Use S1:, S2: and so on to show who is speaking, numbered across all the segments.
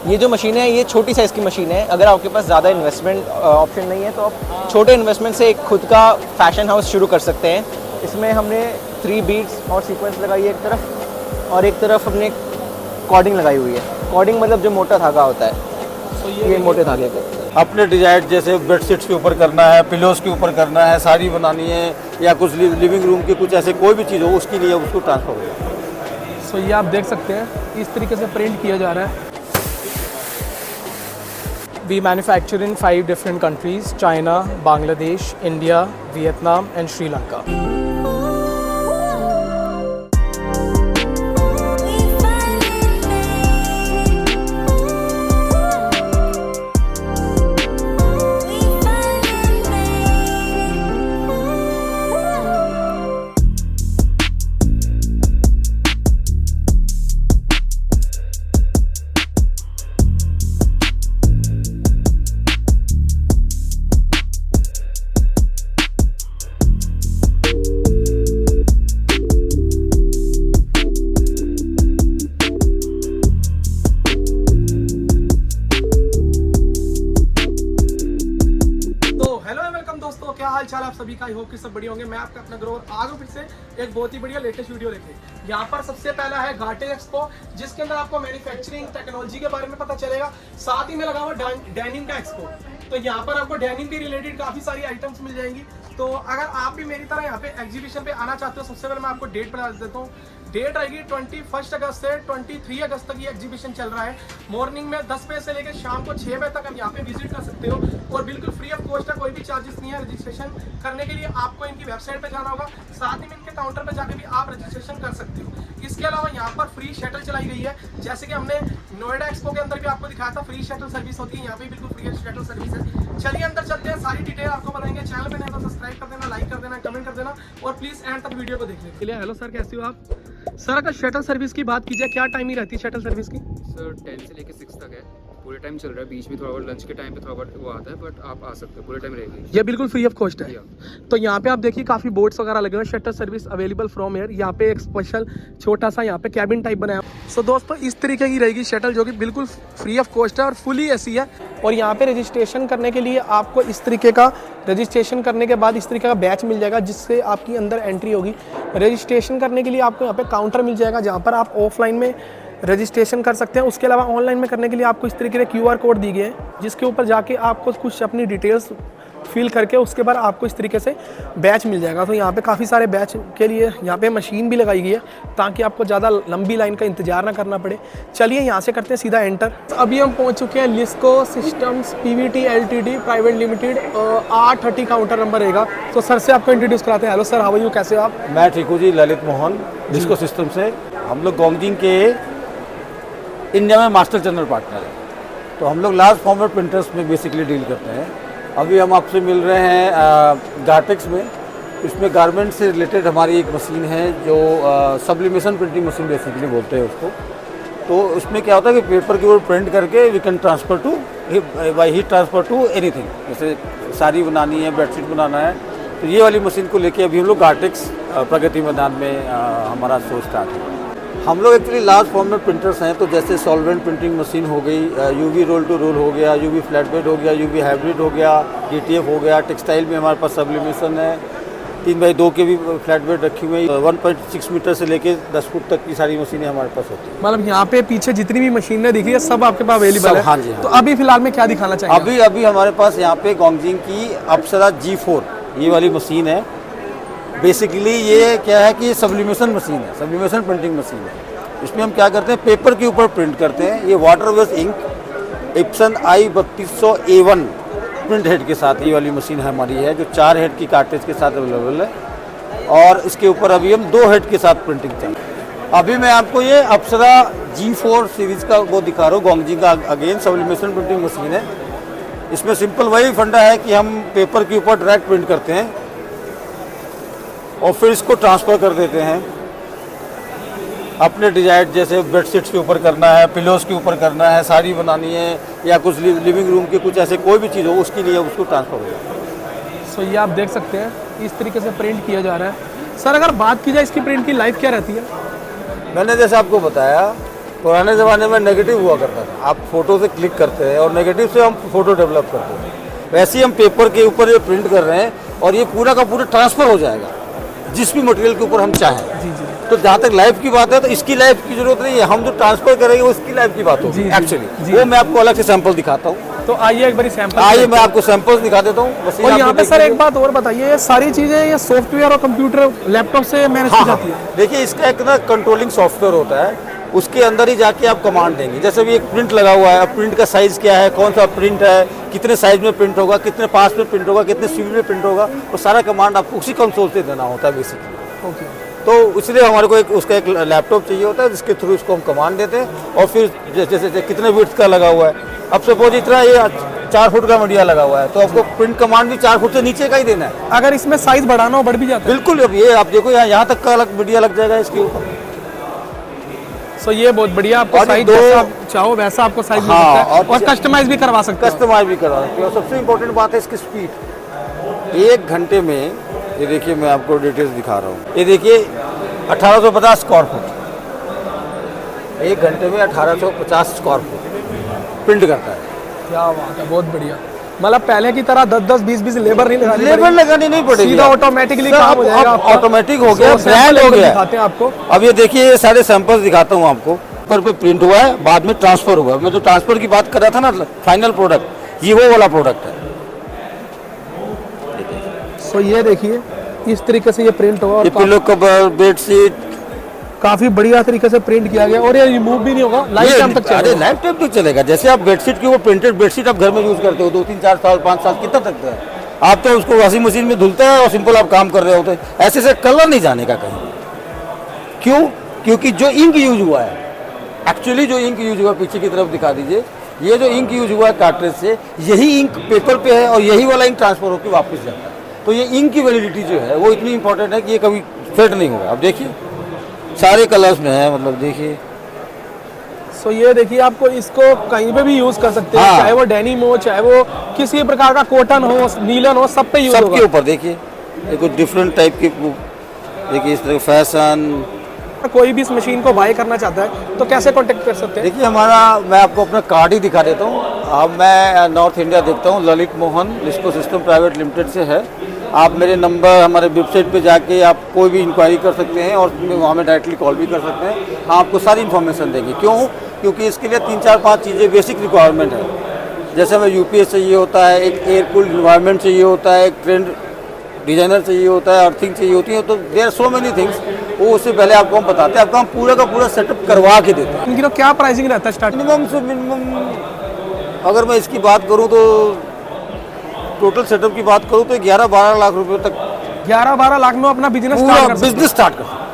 S1: ये जो मशीन है ये छोटी साइज़ की मशीन है। अगर आपके पास ज़्यादा इन्वेस्टमेंट ऑप्शन नहीं है तो आप छोटे इन्वेस्टमेंट से एक खुद का फैशन हाउस शुरू कर सकते हैं। इसमें हमने 3 बीड्स और सीक्वेंस लगाई है एक तरफ, और एक तरफ हमने कॉर्डिंग लगाई हुई है। कॉर्डिंग मतलब जो मोटा धागा होता है, तो ये मोटे धागे को
S2: अपने डिजाइन जैसे बेडशीट्स के ऊपर करना है, पिलोज के ऊपर करना है, साड़ी बनानी है, या कुछ लिविंग रूम की कुछ ऐसे कोई भी चीज़ हो उसके लिए उसको ट्रांसफर हो जाए।
S3: सो ये आप देख सकते हैं इस तरीके से प्रिंट किया जा रहा है। We manufacture in 5 different countries: China, Bangladesh, India, Vietnam and Sri Lanka. दोस्तों क्या हाल चाल आप सभी का, आई होप कि सब बढ़िया होंगे। मैं आपका अपना ग्रोवर आ गया फिर से एक बहुत ही बढ़िया लेटेस्ट वीडियो लेके। यहाँ पर सबसे पहला है घाटे एक्सपो, जिसके अंदर आपको मैन्युफैक्चरिंग टेक्नोलॉजी के बारे में पता चलेगा। साथ ही में लगा हुआ डेनिम का एक्सपो, तो यहाँ पर आपको डेनिम के रिलेटेड काफी सारी आइटम्स मिल जाएंगी। तो अगर आप भी मेरी तरह यहाँ पे एग्जीबिशन पे आना चाहते हो, सबसे पहले मैं आपको डेट बता देता हूँ। डेट आएगी 21 अगस्त से 23 अगस्त तक ये एग्जीबिशन चल रहा है। मॉर्निंग में 10 बजे से लेकर शाम को 6 बजे तक आप यहाँ पे विजिट कर सकते हो, और बिल्कुल फ्री ऑफ कॉस्ट है, कोई भी चार्जेस नहीं है। रजिस्ट्रेशन करने के लिए आपको इनकी वेबसाइट पे जाना होगा, साथ ही में इनके काउंटर पे जाके भी आप रजिस्ट्रेशन कर सकते हो। इसके अलावा यहाँ पर फ्री शटल चलाई गई है, जैसे कि हमने नोएडा एक्सपो के अंदर भी आपको दिखाया था, फ्री शटल सर्विस होती है। यहाँ पे बिल्कुल फ्री शटल सर्विस है। चलिए अंदर चलते हैं, सारी डिटेल आपको बताएंगे। चैनल पे नहीं तो सब्सक्राइब कर देना, लाइक कर देना, कमेंट कर देना, और प्लीज एंड तक वीडियो को देखने के लिए। हेलो सर, कैसे हो आप? सर अगर शटल सर्विस की बात की जाए, क्या टाइमिंग रहती है शटल सर्विस की?
S4: सर 10 से लेकर 6 तक है, पूरे टाइम चल रहा है। बीच में थोड़ा बहुत लंच के टाइम पे थोड़ा बहुत वो आता है, बट आप आ सकते हो, पूरे टाइम रहेगी।
S3: ये बिल्कुल फ्री ऑफ कॉस्ट है। तो यहाँ पे आप देखिए काफी बोर्ड्स वगैरह लगे हुए हैं, shuttle service available from air. यहाँ पे एक स्पेशल छोटा सा यहाँ पे कैबिन टाइप बनाया। सो दोस्तों इस तरीके की रहेगी शटल, जो कि बिल्कुल फ्री ऑफ कॉस्ट है और फुली एसी है। और यहाँ पे रजिस्ट्रेशन करने के लिए आपको इस तरीके का, रजिस्ट्रेशन करने के बाद इस तरीके का बैच मिल जाएगा, जिससे आपकी अंदर एंट्री होगी। रजिस्ट्रेशन करने के लिए आपको यहाँ पे काउंटर मिल जाएगा, जहाँ पर आप ऑफलाइन में रजिस्ट्रेशन कर सकते हैं। उसके अलावा ऑनलाइन में करने के लिए आपको इस तरीके के QR कोड दी गए हैं, जिसके ऊपर जाके आपको कुछ अपनी डिटेल्स फिल करके उसके बाद आपको इस तरीके से बैच मिल जाएगा। तो यहाँ पे काफ़ी सारे बैच के लिए यहाँ पे मशीन भी लगाई गई है, ताकि आपको ज़्यादा लंबी लाइन का इंतजार ना करना पड़े। चलिए यहाँ से करते हैं सीधा एंटर। अभी हम पहुँच चुके हैं Lisco systems PVT LTD private limited, 830 counter number रहेगा। तो सर से आपको इंट्रोड्यूस कराते हैं। Hello sir, how are you, कैसे हो आप?
S2: मैं ठीक हूँ जी, ललित मोहन, लिस्को सिस्टम से। हम लोग गोंगजिंग के इंडिया में मास्टर जनरल पार्टनर है। तो हम लोग लार्ज फॉर्मेट प्रिंटर्स में बेसिकली डील करते हैं। अभी हम आपसे मिल रहे हैं गार्टेक्स में। इसमें गारमेंट से रिलेटेड हमारी एक मशीन है, जो सब्लिमेशन प्रिंटिंग मशीन बेसिकली बोलते हैं उसको। तो उसमें क्या होता है कि पेपर के ऊपर प्रिंट करके we can transfer to by heat transfer to anything. जैसे साड़ी बनानी है, बेडशीट बनाना है, तो ये वाली मशीन को लेके अभी हम लोग गार्टेक्स प्रगति मैदान में हमारा शो स्टार्ट है। हम लोग एक्चुअली लार्ज फॉर्मेट प्रिंटर्स हैं, तो जैसे सॉल्वेंट प्रिंटिंग मशीन हो गई, UV रोल टू रोल हो गया, UV फ्लैट बेड हो गया, UV हाइब्रिड हो गया, DTF हो गया। टेक्सटाइल में हमारे पास सब्लिमेशन है, 3x2 के भी फ्लैट बेड रखी हुई है। 1.6 मीटर से लेके 10 फुट तक की सारी मशीनें हमारे पास होती हैं।
S3: मतलब यहाँ पे पीछे जितनी भी मशीनें दिख रही है सब आपके पास अवेलेबल है?
S2: हाँ जी, हाँ।
S3: तो अभी फिलहाल में क्या दिखाना चाहिए?
S2: अभी हमारे पास यहाँ पे गोंगजिंग की अप्सरा G4 ये वाली मशीन है। बेसिकली ये क्या है कि ये सब्लिमेशन मशीन है, सब्लिमेशन प्रिंटिंग मशीन है। इसमें हम क्या करते हैं, पेपर के ऊपर प्रिंट करते हैं। ये water based ink Epson I3200A1 print head के साथ ये वाली मशीन हमारी है, जो 4 हेड की कार्टेज के साथ अवेलेबल है। और इसके ऊपर अभी हम 2 हेड के साथ प्रिंटिंग चल रही है। अभी मैं आपको ये अप्सरा G4 सीरीज़ का वो दिखा रहा हूँ, गोंगजिंग का अगेन सब्लिमेशन प्रिंटिंग मशीन है। इसमें सिंपल वही फंडा है कि हम पेपर के ऊपर डायरेक्ट प्रिंट करते हैं और फिर इसको ट्रांसफ़र कर देते हैं अपने डिजाइन जैसे बेडशीट्स के ऊपर करना है, पिलोज के ऊपर करना है, साड़ी बनानी है, या कुछ लिविंग रूम की कुछ ऐसे कोई भी चीज़ हो उसके लिए उसको ट्रांसफ़र हो जाता है।
S3: सो ये आप देख सकते हैं इस तरीके से प्रिंट किया जा रहा है। सर अगर बात की जाए इसकी प्रिंट की लाइफ क्या रहती है?
S2: मैंने जैसे आपको बताया पुराने ज़माने में नेगेटिव हुआ करता था, आप फोटो से क्लिक करते हैं और नेगेटिव से हम फोटो डेवलप करते हैं। वैसे ही हम पेपर के ऊपर ये प्रिंट कर रहे हैं और ये पूरा का पूरा ट्रांसफ़र हो जाएगा जिस भी मटेरियल के ऊपर हम चाहें।
S3: जी जी।
S2: तो जहाँ तक लाइफ की बात है तो इसकी लाइफ की जरूरत नहीं है, हम जो ट्रांसफ़र करेंगे वो इसकी लाइफ की बात होगी एक्चुअली। वो मैं आपको अलग से सैंपल दिखाता हूँ।
S3: तो आइए एक बार सैंपल,
S2: आइए मैं आपको सैंपल्स दिखा देता हूँ। बस
S3: और यहाँ पे सर एक बात और बताइए, ये सारी चीज़ें ये सॉफ्टवेयर और कंप्यूटर लैपटॉप से मैनेज की जाती है?
S2: देखिए इसका एक ना कंट्रोलिंग सॉफ्टवेयर होता है, उसके अंदर ही जाके आप कमांड देंगे। जैसे भी एक प्रिंट लगा हुआ है, अब प्रिंट का साइज़ क्या है, कौन सा प्रिंट है, कितने साइज में प्रिंट होगा, कितने पास में प्रिंट होगा, कितने स्पीड में प्रिंट होगा, वो सारा कमांड आपको उसी कंसोल से देना होता है बेसिकली।
S3: ओके।
S2: तो इसलिए हमारे को उसका एक लैपटॉप चाहिए होता है जिसके थ्रू इसको हम कमांड देते हैं। और फिर जैसे कितने विड्थ का लगा हुआ है, अब सपोज इतना ये 4 फुट का मीडिया लगा हुआ है तो आपको प्रिंट कमांड भी 4 फुट से नीचे का ही देना है।
S3: अगर इसमें साइज बढ़ाना हो बढ़ भी जाता है?
S2: बिल्कुल, अब ये आप देखो यहाँ तक का अलग मीडिया लग जाएगा इसके ऊपर।
S3: सो ये बहुत बढ़िया, आपको साइज जैसा आप चाहो वैसा आपको साइज मिल
S2: हाँ,
S3: सकता है और कस्टमाइज भी करवा सकते हैं।
S2: कस्टमाइज भी करवा सकते हैं। और सबसे इम्पोर्टेंट बात है इसकी स्पीड। 1 घंटे में, ये देखिए मैं आपको डिटेल्स दिखा रहा हूँ, ये देखिए 1850 स्क्वायर फुट, 1 घंटे में 1850 स्क्वायर फुट प्रिंट करता है।
S3: क्या बात है, बहुत बढ़िया। मतलब पहले की तरह 10-10, 20-20 लेबर नहीं लगानी,
S2: लेबर लगानी नहीं पड़ेगी,
S3: सीधा ऑटोमेटिकली काम हो जाएगा।
S2: ऑटोमेटिक हो गया, ब्रांड हो गया।
S3: दिखाते हैं आपको।
S2: अब ये देखिए ये सारे सैंपल्स दिखाता हूँ आपको। पर पे प्रिंट हुआ है, बाद में ट्रांसफर हुआ है। मैं जो ट्रांसफर की बात कर रहा था ना, फाइनल प्रोडक्ट, ये वो वाला प्रोडक्ट है।
S3: सो ये देखिए इस तरीके से ये प्रिंट हुआ और
S2: ये पिलो कवर, बेडशीट
S3: काफी बढ़िया तरीके से प्रिंट किया गया और ये रिमूव भी नहीं होगा, लाइफ टाइम तक चलेगा।
S2: लाइफ टाइम तक चलेगा। जैसे आप बेडशीट की वो प्रिंटेड बेडशीट आप घर में यूज करते हो 2-3-4 साल 5 साल कितना तक है, आप तो उसको वॉशिंग मशीन में धुलते हैं और सिंपल आप काम कर रहे होते हैं। ऐसे से कलर नहीं जाने का कहीं। क्यों? क्योंकि जो इंक यूज हुआ है, एक्चुअली जो इंक यूज हुआ, पीछे की तरफ दिखा दीजिए, ये जो इंक यूज हुआ है कार्ट्रिज से, यही इंक पेपर पे है और यही वाला इंक ट्रांसफर होकर वापस जाता है। तो ये इंक की वैलिडिटी जो है वो इतनी इंपॉर्टेंट है कि ये कभी फेड नहीं होगा। अब देखिए सारे कलर्स में है, मतलब देखिए।
S3: सो ये देखिए आपको इसको कहीं पे भी यूज कर सकते हैं,
S2: हाँ।
S3: चाहे वो डेनिम हो, चाहे वो किसी प्रकार का कॉटन हो, नीलन हो, सब पे यूज होगा।
S2: सबके ऊपर देखिए ये कुछ डिफरेंट टाइप की, देखिए इस तरह फैशन।
S3: कोई भी इस मशीन को बाय करना चाहता है तो कैसे कांटेक्ट कर सकते हैं?
S2: देखिए हमारा, मैं आपको अपना कार्ड ही दिखा देता हूँ। अब मैं नॉर्थ इंडिया देखता हूँ, Lalit Mohan Lisco system private limited से है। आप मेरे नंबर हमारे वेबसाइट पे जाके आप कोई भी इंक्वायरी कर सकते हैं और वहाँ में डायरेक्टली कॉल भी कर सकते हैं। हम आपको सारी इन्फॉर्मेशन देंगे। क्यों? क्योंकि इसके लिए 3-4-5 चीज़ें बेसिक रिक्वायरमेंट है। जैसे हमें यूपीएस चाहिए होता है, एक एयर कूल्ड इन्वायरमेंट चाहिए होता है, एक ट्रेंड डिजाइनर चाहिए होता है, अर्थिंग चाहिए होती है। तो there are so many things. वो उससे पहले आपको हम बताते हैं, आपको हम पूरा का पूरा सेटअप करवा के देते हैं।
S3: इनकी तो क्या प्राइसिंग रहता है स्टार्टिंग?
S2: मिनिमम से मिनिमम अगर मैं इसकी बात करूं तो टोटल सेटअप की बात करूं तो 11-12 लाख रुपए तक
S3: 11-12 लाख में अपना बिजनेस
S2: पूरा
S3: स्टार्ट कर
S2: बिजनेस स्टार्ट कर सकते हैं।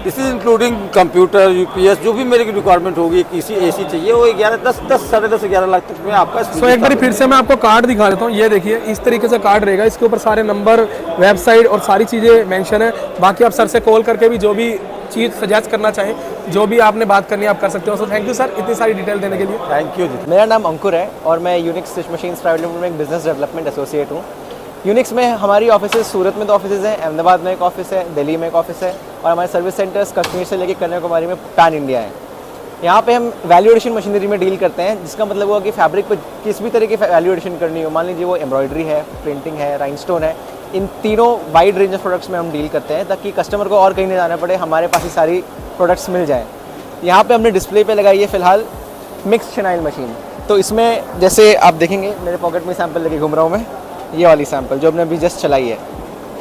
S2: This is including computer, UPS, जो भी मेरी रिक्वायरमेंट होगी, किसी एसी चाहिए, वो 10-11 लाख तक में आपका।
S3: सो एक बार फिर से मैं आपको कार्ड दिखा देता हूँ। ये देखिए इस तरीके से कार्ड रहेगा, इसके ऊपर सारे नंबर, वेबसाइट और सारी चीज़ें मेंशन है। बाकी आप सर से कॉल करके भी जो भी चीज़ सजेस्ट करना चाहें, जो भी आपने बात करनी है आप कर सकते हो। सो थैंक यू सर इतनी सारी डिटेल देने के लिए।
S2: थैंक यू जी।
S1: मेरा नाम अंकुर है और मैं Unix stitch machines private limited में एक बिजनेस डेवलपमेंट एसोसिएट हूँ। यूनिक्स में हमारी ऑफिसेज सूरत में 2 ऑफिसेज हैं, अहमदाबाद में एक ऑफिस है, दिल्ली में एक ऑफिस है और हमारे सर्विस सेंटर्स कश्मीर से लेकर कन्याकुमारी में पैन इंडिया है। यहाँ पे हम वैल्यू एडिशन मशीनरी में डील करते हैं, जिसका मतलब हुआ कि फैब्रिक पे किस भी तरह की वैल्यू एडिशन करनी हो, मान लीजिए वो एम्ब्रॉयडरी है, प्रिंटिंग है, राइनस्टोन है, इन तीनों वाइड रेंज ऑफ प्रोडक्ट्स में हम डील करते हैं ताकि कस्टमर को और कहीं नहीं जाना पड़े, हमारे पास ही सारी प्रोडक्ट्स मिल जाएँ। यहाँ पे हमने डिस्प्ले पे लगाई है फ़िलहाल मिक्स शिनाइल मशीन। तो इसमें जैसे आप देखेंगे मेरे पॉकेट में सैंपल लेके घूम रहा हूँ मैं, ये वाली सैंपल जो हमने अभी जस्ट चलाई है,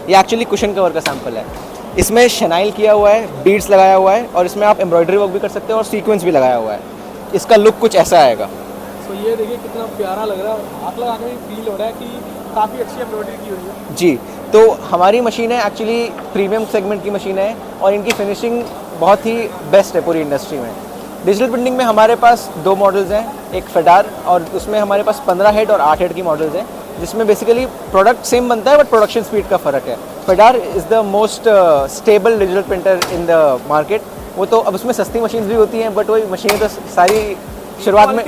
S1: ये एक्चुअली कुशन कवर का सैंपल है। इसमें शनाइल किया हुआ है, बीड्स लगाया हुआ है और इसमें आप एम्ब्रॉयडरी वर्क भी कर सकते हो और सीक्वेंस भी लगाया हुआ है। इसका लुक कुछ ऐसा आएगा।
S3: सो ये देखिए कितना प्यारा लग रहा है, हाथ लगा के फील हो रहा है कि काफ़ी अच्छी एम्ब्रॉयडरी की हुई है।
S1: जी, तो हमारी मशीन है एक्चुअली प्रीमियम सेगमेंट की मशीन है और इनकी फिनिशिंग बहुत ही बेस्ट है पूरी इंडस्ट्री में। डिजिटल प्रिंटिंग में हमारे पास 2 मॉडल्स हैं, एक फेडार और उसमें हमारे पास 15 हेड और 8 हेड की मॉडल्स हैं, जिसमें बेसिकली प्रोडक्ट सेम बनता है बट प्रोडक्शन स्पीड का फ़र्क है। Fedar is the most stable digital printer in the market. वो तो अब उसमें सस्ती मशीन भी होती हैं बट वही मशीनें तो सारी शुरुआत में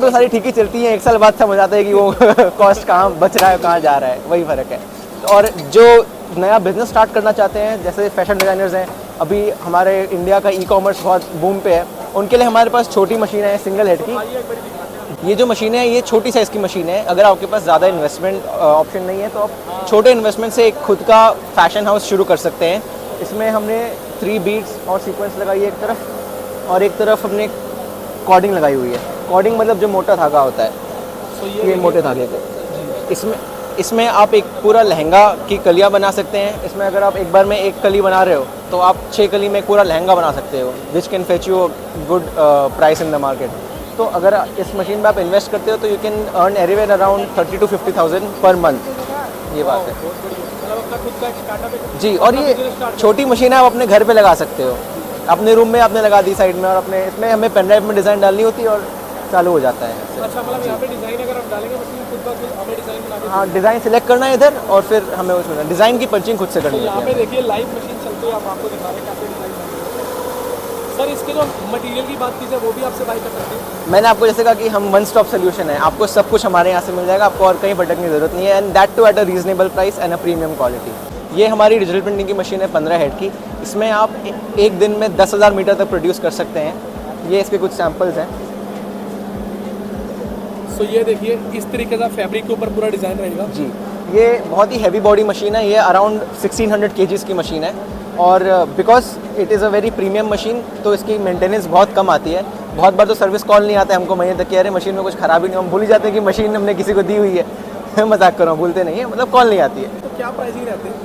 S1: तो सारी ठीक ही चलती हैं, 1 साल बाद समझ आता है कि वो कॉस्ट कहाँ बच रहा है, कहाँ जा रहा है, वही फ़र्क है। और जो नया बिजनेस स्टार्ट करना चाहते हैं, जैसे फैशन डिज़ाइनर्स हैं, अभी हमारे इंडिया का ई-कॉमर्स बहुत बूम पे है, उनके लिए हमारे पास छोटी मशीन है सिंगल हेड की। ये जो मशीन है ये छोटी साइज़ की मशीन है। अगर आपके पास ज़्यादा इन्वेस्टमेंट ऑप्शन नहीं है तो आप छोटे इन्वेस्टमेंट से एक खुद का फैशन हाउस शुरू कर सकते हैं। इसमें हमने 3 बीड्स और सीक्वेंस लगाई है एक तरफ, और एक तरफ हमने कॉर्डिंग लगाई हुई है। कॉर्डिंग मतलब जो मोटा धागा होता है, ये मोटे धागे को इसमें आप एक पूरा लहंगा की कलियाँ बना सकते हैं। इसमें अगर आप एक बार में एक कली बना रहे हो तो आप 6 कली में पूरा लहंगा बना सकते हो, which can fetch you good price in the market. तो अगर इस मशीन में आप इन्वेस्ट करते हो तो you can earn anywhere around 30 to 50,000 per month. ये बात है जी। और ये छोटी मशीन है, आप अपने घर पे लगा सकते हो, अपने रूम में आपने लगा दी साइड में, और अपने इसमें हमें पेन ड्राइव में डिज़ाइन डालनी होती है और चालू हो जाता है।
S3: अच्छा, मतलब यहाँ पे डिज़ाइन अगर आप डालेंगे मशीन खुद का खुद हमें डिज़ाइन बना के,
S1: हाँ, डिज़ाइन सिलेक्ट करना है इधर और फिर हमें उसमें डिज़ाइन की पंचिंग खुद से करनी
S3: तो यहाँ
S1: होती
S3: पे
S1: है।
S3: देखिए लाइव मशीन चलती है, आप आपको दिखा रहे हैं कैसे डिज़ाइन बन रही है। सर इसके जो मटेरियल की बात की जाए वो भी आपसे बाय कर सकते हैं।
S1: मैंने आपको जैसे कहा कि हम वन स्टॉप सोल्यूशन है, आपको सब कुछ हमारे यहाँ से मिल जाएगा, आपको और कहीं भटकने की ज़रूरत नहीं है, and that too at a reasonable price and a premium quality. ये हमारी डिजिटल प्रिंटिंग की मशीन है 15 हेड की। इसमें आप एक दिन में 10,000 मीटर तक प्रोड्यूस कर सकते हैं। ये इसके कुछ सैम्पल्स हैं।
S3: सो ये देखिए इस तरीके का फैब्रिक के ऊपर पूरा डिज़ाइन रहेगा
S1: जी। ये बहुत ही हैवी बॉडी मशीन है, ये अराउंड 1600 kgs की मशीन है, और because it is a very premium machine तो इसकी मेंटेनेंस बहुत कम आती है। बहुत बार तो सर्विस कॉल नहीं आता है हमको महीने तक कि अरे मशीन में कुछ खराबी नहीं हो, हम भूल ही जाते हैं कि मशीन हमने किसी को दी हुई है। मजाक कर रहा हूँ, भूलते नहीं है, मतलब कॉल नहीं आती है।
S3: तो क्या प्राइसिंग रहते हैं?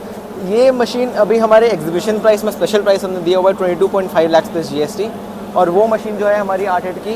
S1: ये मशीन अभी हमारे एग्जीबिशन प्राइस में स्पेशल प्राइस हमने दिया हुआ है 22.5 लाख प्लस GST, और वो मशीन जो है हमारी 8 हेड की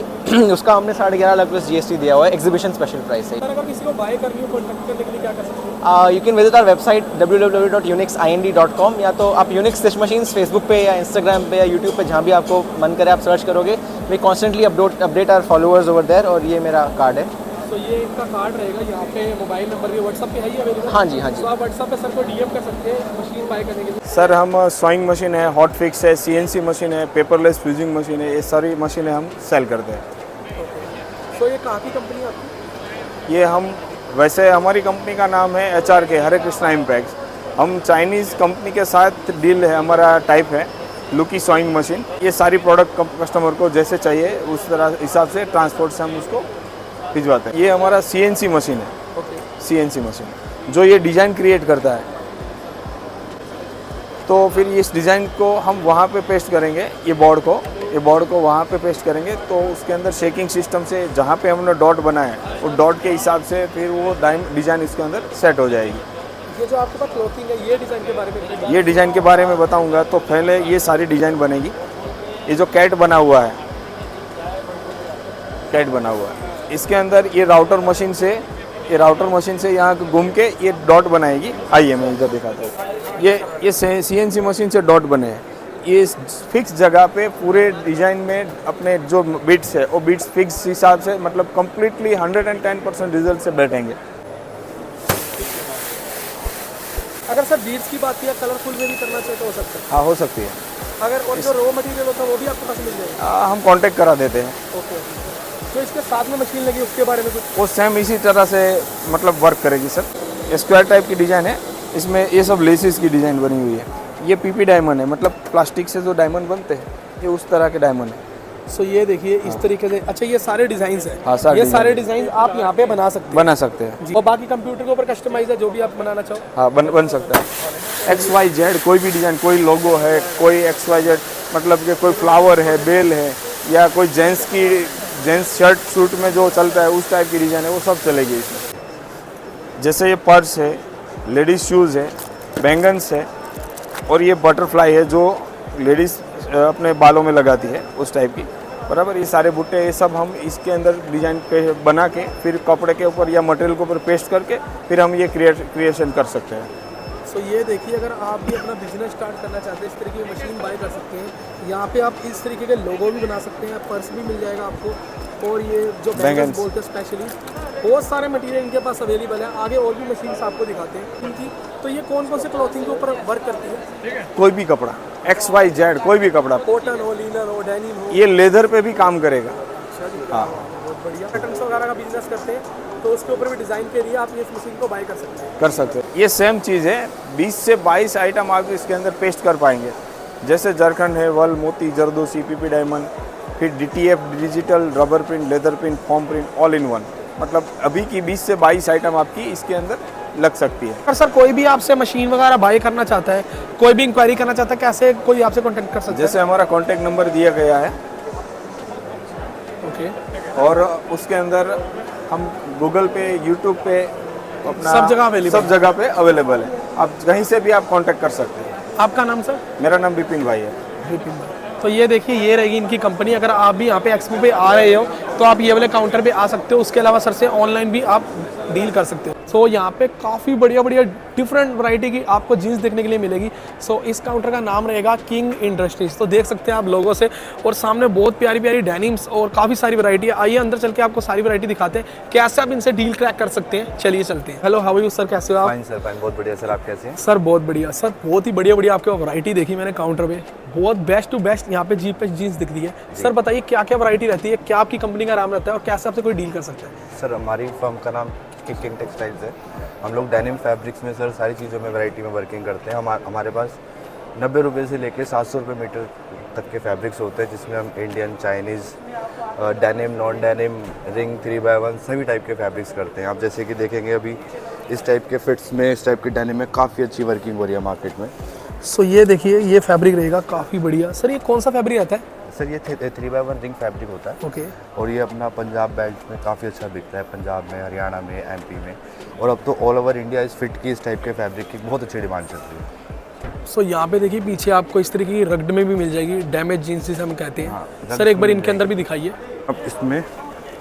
S1: उसका हमने 11.5 लाख प्लस GST दिया हुआ है, एग्जीबिशन स्पेशल प्राइस है।
S3: सर अगर किसी को बाय करनी हो, कॉन्टैक्ट करने के लिए क्या कर सकते हैं?
S1: You can visit our website www.unixind.com, या तो आप यूनिक्स स्टिच मशीन्स फेसबुक पे या इंस्टाग्राम पे या यूट्यूब पे जहाँ भी आपको मन करे आप सर्च करोगे। We constantly update our followers over there, और ये मेरा कार्ड है।
S3: तो ये इनका कार्ड रहेगा, यहाँ पे मोबाइल नंबर भी व्हाट्सअप पे है ही अवेलेबल?
S1: हाँ जी, हाँ जी।
S3: तो आप व्हाट्सअप पे सर को DM कर सकते हैं मशीन बाय करने के लिए।
S5: सर हम सॉइंग मशीन है, हॉट फिक्स है, CNC मशीन है, पेपरलेस फ्यूजिंग मशीन है, ये सारी मशीनें हम सेल करते हैं।
S3: तो ये कहाँ की कंपनी है आपकी?
S5: ये हम वैसे हमारी कंपनी का नाम है HRK, हरे कृष्णा इम्पैक्ट। हम चाइनीज़ कंपनी के साथ डील है, हमारा टाइप है लुकी सॉइंग मशीन। ये सारी प्रोडक्ट कस्टमर को जैसे चाहिए उस तरह हिसाब से ट्रांसपोर्ट से हम उसको भिजवाते हैं। ये हमारा CNC मशीन है, CNC मशीन जो ये डिज़ाइन क्रिएट करता है। तो फिर इस डिज़ाइन को हम वहाँ पे पेस्ट करेंगे, ये बोर्ड को वहाँ पे पेस्ट करेंगे, तो उसके अंदर शेकिंग सिस्टम से जहाँ पे हमने डॉट बनाया है वो डॉट के हिसाब से फिर वो डिज़ाइन इसके अंदर सेट हो जाएगी।
S3: ये जो आपके पास क्लोथिंग है, ये डिज़ाइन के बारे में?
S5: ये डिज़ाइन के बारे में बताऊँगा तो पहले ये सारी डिज़ाइन बनेगी। ये जो कैट बना हुआ है, इसके अंदर ये राउटर मशीन से यहाँ घूम के ये डॉट बनाएगी। आइए मैं इधर दिखाता हूँ। ये CNC मशीन से डॉट बने हैं। ये फिक्स जगह पे पूरे डिज़ाइन में अपने जो बिट्स है वो बिट्स फिक्स हिसाब से, मतलब कम्प्लीटली 110% रिजल्ट से बैठेंगे।
S3: अगर सर बीड्स की बात किया, कलरफुल में भी करना चाहिए तो हो सकता है?
S5: हाँ, हो सकती है।
S3: अगर और जो रॉ मटेरियल होता है वो भी आपके पास मिल जाएगा?
S5: हम कांटेक्ट करा देते हैं।
S3: ओके। तो इसके साथ में मशीन लगी, उसके बारे में कुछ?
S5: वो सेम इसी तरह से मतलब वर्क करेगी सर। स्क्वायर टाइप की डिज़ाइन है, इसमें ये सब लेसिस की डिज़ाइन बनी हुई है। ये PP डायमंड है, मतलब प्लास्टिक से जो डायमंड बनते हैं ये उस तरह के डायमंड है।
S3: सो ये देखिए इस तरीके से। अच्छा, ये सारे डिज़ाइंस हैं?
S5: हाँ, सारे
S3: ये सारे डिज़ाइन आप यहाँ पे बना सकते हैं?
S5: जी।
S3: और बाकी कंप्यूटर के ऊपर कस्टमाइज है, जो भी आप बनाना चाहो?
S5: हाँ, बन सकता है। XYZ कोई भी डिज़ाइन, कोई लोगो है, कोई XYZ मतलब कि कोई फ्लावर है, बेल है, या कोई जेंट्स शर्ट सूट में जो चलता है उस टाइप की डिज़ाइन है, वो सब चलेगी इसमें। जैसे ये पर्स है, लेडीज़ शूज़ है, बैंगन्स है, और ये बटरफ्लाई है जो लेडीज़ अपने बालों में लगाती है उस टाइप की, बराबर। ये सारे बुट्टे, ये सब हम इसके अंदर डिज़ाइन पे बना के फिर कपड़े के ऊपर या मटेरियल के ऊपर पेस्ट करके फिर हम ये क्रिएशन कर सकते हैं।
S3: सो ये देखिए, अगर आप भी अपना बिजनेस स्टार्ट करना चाहते हैं, इस तरीके की मशीन बाय कर सकते हैं। यहाँ पे आप इस तरीके के लोगो भी बना सकते हैं, पर्स भी मिल जाएगा आपको, और ये जो बैंगल्स बोलते हैं स्पेशली, बहुत सारे मटेरियल इनके पास अवेलेबल है। आगे और भी मशीन्स आपको दिखाते हैं इनकी। तो ये कौन कौन से क्लॉथिंग के ऊपर वर्क करती है?
S5: कोई भी कपड़ा, XYZ कोई भी कपड़ा,
S3: कॉटन हो, लिनन हो, डेनिम हो।
S5: ये लेदर पे भी काम करेगा। हाँ,
S3: बहुत बढ़िया। पैटर्न्स वगैरह का बिजनेस करते हैं तो उसके ऊपर भी डिज़ाइन के लिए आप इस मशीन को बाय कर सकते हैं।
S5: ये सेम चीज़ है, 20 से 22 आइटम आप इसके अंदर पेस्ट कर पाएंगे। जैसे जरखंड है, वल, मोती, जरदोसी, PP डायमंड, फिर DTF digital, rubber print, leather print, form print, all in one. मतलब अभी की 20 से 22 आइटम आपकी इसके अंदर लग सकती है।
S3: अगर सर कोई भी आपसे मशीन वगैरह बाय करना चाहता है, कोई भी इंक्वायरी करना चाहता है, कैसे कोई आपसे कांटेक्ट कर सकता है?
S5: जैसे हमारा कॉन्टैक्ट नंबर दिया गया है,
S3: ओके,
S5: और उसके अंदर हम गूगल पे, यूट्यूब पे, अपना
S3: सब जगह अवेलेबल,
S5: सब जगह पे अवेलेबल है। आप कहीं से भी आप कांटेक्ट कर सकते हैं।
S3: आपका नाम सर?
S5: मेरा नाम विपिन भाई है।
S3: विपिन भाई। तो ये देखिए, ये रहेगी इनकी कंपनी। अगर आप भी यहाँ पे एक्सपो पे आ रहे हो तो आप ये वाले काउंटर पे आ सकते हो। उसके अलावा सर से ऑनलाइन भी आप डील कर सकते हो। सो यहाँ पे काफ़ी बढ़िया बढ़िया डिफरेंट वैरायटी की आपको जीन्स देखने के लिए मिलेगी। सो इस काउंटर का नाम रहेगा किंग इंडस्ट्रीज। तो देख सकते हैं आप लोगों से, और सामने बहुत प्यारी प्यारी डेनिम्स और काफ़ी सारी वैरायटी है। आइए अंदर चल के आपको सारी वैरायटी दिखाते हैं, कैसे आप इनसे डील क्रैक कर सकते हैं। चलिए चलते हैं। Hello, how are you sir, कैसे हो आप?
S6: फाइन सर, फाइन, बहुत बढ़िया सर। आप कैसे हैं?
S3: सर बहुत बढ़िया सर, बहुत ही बढ़िया बढ़िया आपके वैरायटी देखी मैंने काउंटर पे। बहुत बेस्ट टू बेस्ट यहाँ पे जीप पे जीन्स दिख रही है। सर बताइए क्या क्या वैरायटी रहती है, क्या आपकी कंपनी का नाम रहता है और कैसे आपसे कोई डील कर सकता है?
S6: सर हमारी फर्म का नाम किंग टेक्सटाइल्स है। हम लोग डेनिम फैब्रिक्स में सर सारी चीज़ों में वैरायटी में वर्किंग करते हैं। हमारे पास 90 रुपये से लेके 700 रुपये मीटर तक के फैब्रिक्स होते हैं, जिसमें हम Indian, Chinese, denim, non denim, ring, 3x1 सभी टाइप के फैब्रिक्स करते हैं। आप जैसे कि देखेंगे अभी इस टाइप के फिट्स में, इस टाइप के डेनिम में काफ़ी अच्छी वर्किंग हो रही है मार्केट में।
S3: सो ये देखिए, ये फैब्रिक रहेगा काफ़ी बढ़िया। सर ये कौन सा फैब्रिक रहता है?
S6: सर ये 3x1 रिंग फैब्रिक होता है।
S3: ओके।
S6: और ये अपना पंजाब बेल्ट में काफ़ी अच्छा बिकता है, पंजाब में, हरियाणा में, MP में, और अब तो ऑल ओवर इंडिया इस फिट की, इस टाइप के फैब्रिक की बहुत अच्छी डिमांड चल रही है।
S3: सो यहाँ पे देखिए पीछे आपको इस तरीके की रगड में भी मिल जाएगी, डैमेज जीन्स जिसे हम कहते हैं।
S6: हाँ,
S3: सर एक बार इनके अंदर भी दिखाइए।
S6: अब इसमें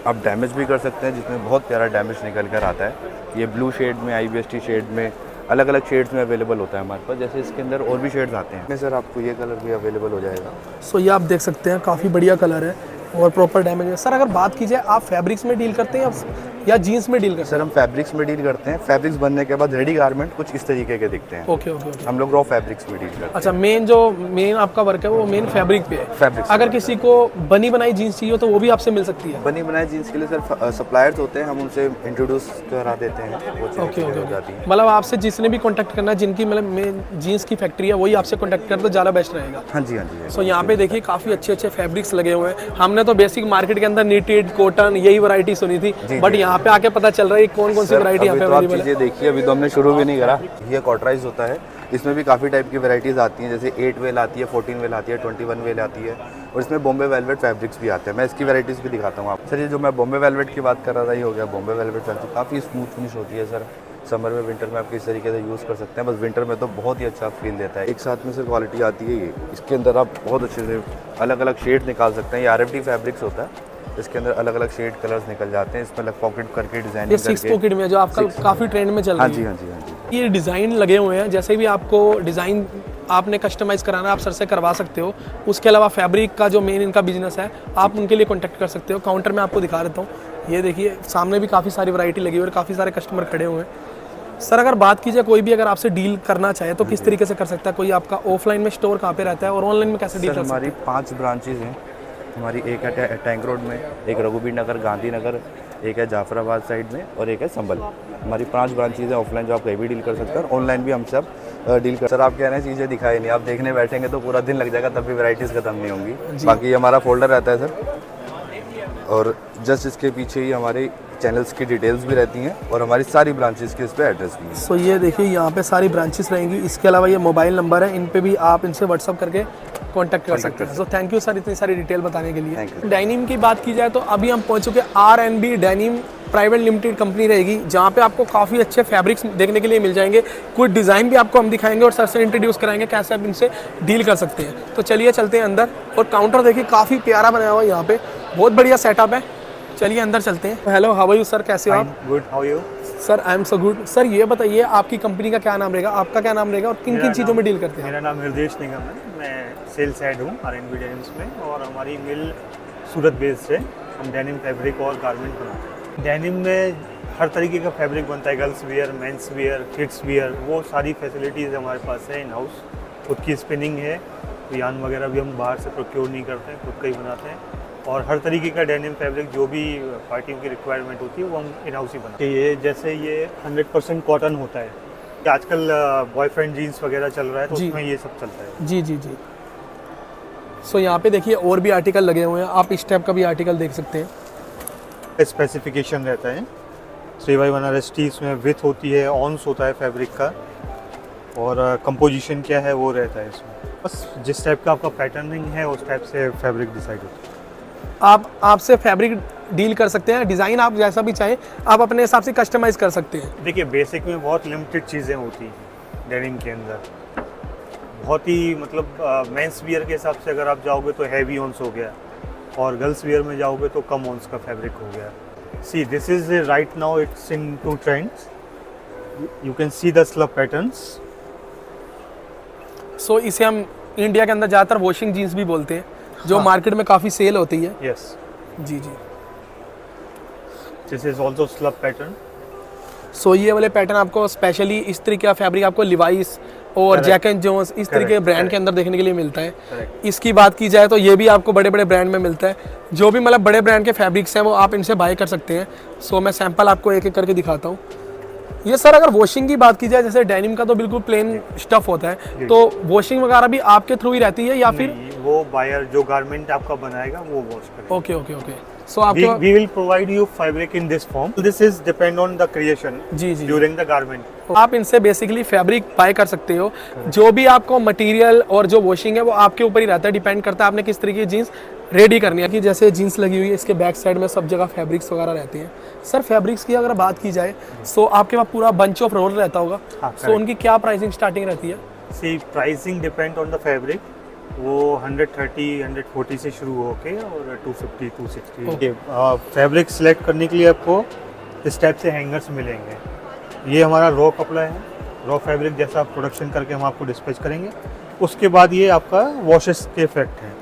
S6: आप डैमेज भी कर सकते हैं, जिसमें बहुत प्यारा डैमेज निकल कर आता है। ये ब्लू शेड में, IBST शेड में, अलग अलग शेड्स में अवेलेबल होता है हमारे पास। जैसे इसके अंदर और भी शेड्स आते हैं। सर आपको ये कलर भी अवेलेबल हो जाएगा।
S3: सो ये आप देख सकते हैं, काफ़ी बढ़िया कलर है और प्रॉपर डैमेज है। सर अगर बात की जाए, आप फैब्रिक्स में डील करते हैं या जीन्स में डील करते हैं?
S6: सर हम फैब्रिक्स में डील करते हैं। फैब्रिक्स बनने के बाद रेडी गारमेंट कुछ इस तरीके के दिखते हैं।
S3: Okay okay okay.
S6: हम लोग रॉ फैब्रिक्स में डील करते हैं।
S3: अच्छा, मेन आपका वर्क है वो मेन फैब्रिक पे है।
S6: फैब्रिक्स
S3: अगर किसी को बनी बनाई जीन्स चाहिए तो वो भी आपसे मिल सकती है?
S6: बनी बनाई जीन्स के लिए सर सप्लायर्स होते हैं, हम उनसे इंट्रोड्यूस करा देते हैं, वो चीज़ें
S3: ओके
S6: हो
S3: ओके
S6: जाती हैं।
S3: मतलब आपसे जिसने भी कांटेक्ट करना है, जिनकी मतलब मेन जीन्स की फैक्ट्री है, वही आपसे कांटेक्ट कर तो ज़्यादा बेस्ट रहेगा।
S6: हाँ जी, हाँ जी।
S3: सो यहाँ पे देखिए काफ़ी अच्छे अच्छे फैब्रिक्स लगे हुए हैं। हमने तो बेसिक मार्केट के अंदर नीटेड, कॉटन यही वैरायटी सुनी थी, बट यहाँ पे आके पता चल रहा है कौन कौन सी वैरायटी यहाँ पे
S6: तो आप
S3: अवेलेबल है।
S6: चीज़ें देखिए, अभी तो हमने शुरू भी नहीं करा। ये कॉटराइज होता है, इसमें भी काफ़ी टाइप की वैरायटीज़ आती हैं। जैसे 8 वेल आती है, 14 वेल आती है, 21 वेल आती है, और इसमें बॉम्बे वेलवेट फैब्रिक्स भी आते हैं। मैं इसकी वैरायटीज़ भी दिखाता हूँ आप। सर ये जो मैं बॉम्बे वेलवेट की बात कर रहा था, ये हो गया बॉम्बे वेलवेट फैब्रिक। काफ़ी स्मूथ फिनिश होती है सर। समर में, विंटर में आप किस तरीके से यूज़ कर सकते हैं। बस विंटर में तो बहुत ही अच्छा फील देता है। एक साथ में सर क्वालिटी आती है ये। इसके अंदर आप बहुत अच्छे से अलग अलग शेड निकाल सकते हैं। ये RFD फैब्रिक्स होता है, इसके अंदर अलग अलग शेड कलर्स निकल जाते हैं। इसमें अलग पॉकेट करके डिजाइन
S3: ये 6 पॉकेट में जो आपका काफ़ी ट्रेंड में चल रहा
S6: हाँ
S3: है।
S6: जी, हाँ जी, हाँ जी।
S3: ये डिज़ाइन लगे हुए हैं, जैसे भी आपको डिज़ाइन आपने कस्टमाइज़ कराना है, आप सर से करवा सकते हो। उसके अलावा फैब्रिक का जो मेन इनका बिजनेस है, आप उनके लिए कॉन्टैक्ट कर सकते हो। काउंटर में आपको दिखा देता हूँ। ये देखिए सामने भी काफ़ी सारी वैरायटी लगी हुई है और काफ़ी सारे कस्टमर खड़े हुए हैं। सर अगर बात की जाए, कोई भी अगर आपसे डील करना चाहे तो किस तरीके से कर सकता है? कोई आपका ऑफलाइन में स्टोर कहाँ पे रहता है और ऑनलाइन में कैसे डील
S6: सर
S3: कर सकता है?
S6: हमारी 5 ब्रांचेज हैं। हमारी एक है टैंक रोड में, एक रघुबीर नगर, गांधीनगर, एक है जाफराबाद साइड में, और एक है संभल। हमारी 5 ब्रांचेज हैं ऑफलाइन, जो आप कहीं भी डील कर सकते हैं। ऑनलाइन भी हम सब डील कर। सर आप कह रहे हैं चीज़ें दिखाई नहीं, आप देखने बैठेंगे तो पूरा दिन लग जाएगा, तब भी वैरायटीज़ खत्म नहीं होंगी। बाकी हमारा फोल्डर रहता है सर, और जस्ट इसके पीछे ही हमारे चैनल्स की डिटेल्स भी रहती हैं, और हमारी सारी ब्रांचेस के इस पे एड्रेस भी है।
S3: सो ये देखिए यहाँ पे सारी ब्रांचेस रहेंगी। इसके अलावा ये मोबाइल नंबर है, इन पे भी आप इनसे व्हाट्सअप करके कांटेक्ट कर सकते हैं। सो थैंक यू सर इतनी सारी डिटेल बताने के लिए। डेनिम की बात की जाए तो अभी हम पहुँच चुके RNB denim private limited company रहेगी, जहाँ पे आपको काफ़ी अच्छे फैब्रिक्स देखने के लिए मिल जाएंगे। कुछ डिज़ाइन भी आपको हम दिखाएंगे और सर से इंट्रोड्यूस कराएंगे कैसे आप इनसे डील कर सकते हैं। तो चलिए चलते हैं अंदर। और काउंटर देखिए काफ़ी प्यारा बनाया हुआ है, यहाँ पे बहुत बढ़िया सेटअप है। चलिए अंदर चलते हैं। Hello, how are you sir, कैसे हो आप?
S7: Good, how you?
S3: Sir I am so good. Sir ये बताइए आपकी कंपनी का क्या नाम रहेगा, आपका क्या नाम रहेगा और किन किन चीज़ों में डील करते हैं?
S7: मेरा नाम हृदयेश निगम है, मैं सेल्स हेड हूँ RNB डेनिम्स में, और हमारी मिल सूरत बेस्ड है। हम डेनिम फैब्रिक और गारमेंट बनाते हैं। डेनिम में हर तरीके का फैब्रिक बनता है, girls wear, men's wear, kids wear, वो सारी फैसिलिटीज़ हमारे पास है इन हाउस। खुद की स्पिनिंग है, यान वगैरह भी हम बाहर से प्रोक्योर नहीं करते हैं, खुद का ही बनाते हैं। और हर तरीके का डेनिम फैब्रिक जो भी पार्टियों की रिक्वायरमेंट होती है वो हम इन हाउस ही बनाते हैं। ये जैसे ये 100% कॉटन होता है। आजकल बॉयफ्रेंड जीन्स वगैरह चल रहा है, तो उसमें ये सब चलता है।
S3: जी जी जी। सो यहाँ पे देखिए और भी आर्टिकल लगे हुए हैं, आप इस टाइप का भी आर्टिकल देख सकते हैं।
S7: स्पेसिफिकेशन रहता है 3x1 RST, इसमें विथ होती है, ऑन्स होता है फैब्रिक का, और कंपोजिशन क्या है वो रहता है इसमें। बस जिस टाइप का आपका पैटर्निंग है उस टाइप से फैब्रिक डिसाइड होता है।
S3: आपसे फैब्रिक डील कर सकते हैं, डिज़ाइन आप जैसा भी चाहें आप अपने हिसाब से कस्टमाइज़ कर सकते हैं।
S7: देखिए बेसिक में बहुत लिमिटेड चीज़ें होती हैं डेनिम के अंदर, बहुत ही मतलब मेंस वियर के हिसाब से अगर आप जाओगे तो हैवी ऑन्स हो गया, और गर्ल्स वियर में जाओगे तो कम ऑन्स का फैब्रिक हो गया। See this is right now it's in 2 trends, you can see the slub patterns.
S3: So इसे हम इंडिया के अंदर ज़्यादातर वॉशिंग जीन्स भी बोलते हैं, जो मार्केट में काफ़ी सेल होती है।
S7: यस
S3: जी जी।
S7: This is also slub pattern.
S3: So ये वाले पैटर्न आपको स्पेशली इस तरीके का फैब्रिक आपको लिवाइस और जैक एंड जोन्स इस तरीके के ब्रांड के अंदर देखने के लिए मिलता है। इसकी बात की जाए तो ये भी आपको बड़े बड़े ब्रांड में मिलता है, जो भी मतलब बड़े ब्रांड के फैब्रिक्स हैं वो आप इनसे बाय कर सकते हैं। सो मैं सैंपल आपको एक एक करके दिखाता हूँ। ये सर अगर वॉशिंग की बात की जाए, जैसे डेनिम का तो बिल्कुल प्लेन स्टफ होता है, तो वॉशिंग वगैरह भी आपके थ्रू ही रहती है या फिर
S7: वो बायर जो गारमेंट आपका बनाएगा वो वॉश करेगा?
S3: Okay okay okay. सो आपको
S7: we will provide you fabric in this form. This is depend on the creation
S3: ji ji
S7: during the garment.
S3: आप इनसे बेसिकली फैब्रिक बाय कर सकते हो, जो भी आपको मटेरियल और जो वॉशिंग है वो आपके ऊपर ही रहता है, डिपेंड करता है आपने किस तरीके की जीन्स रेडी करनी है। कि जैसे जीन्स लगी हुई है, इसके बैक साइड में सब जगह फैब्रिक्स वगैरह रहते हैं। सर फैब्रिक्स की अगर बात की जाए सो आपके पास पूरा बंच ऑफ रोल रहता होगा, सो उनकी क्या प्राइसिंग स्टार्टिंग रहती है?
S7: See pricing depend on the fabric. वो 130, 140 से शुरू होके और 250, 260। फैब्रिक सेलेक्ट करने के लिए आपको इस टाइप से हैंगर्स मिलेंगे। ये हमारा रॉ कपड़ा है, रॉ फैब्रिक जैसा प्रोडक्शन करके हम आपको डिस्पैच करेंगे। उसके बाद ये आपका वॉशेस के इफेक्ट है,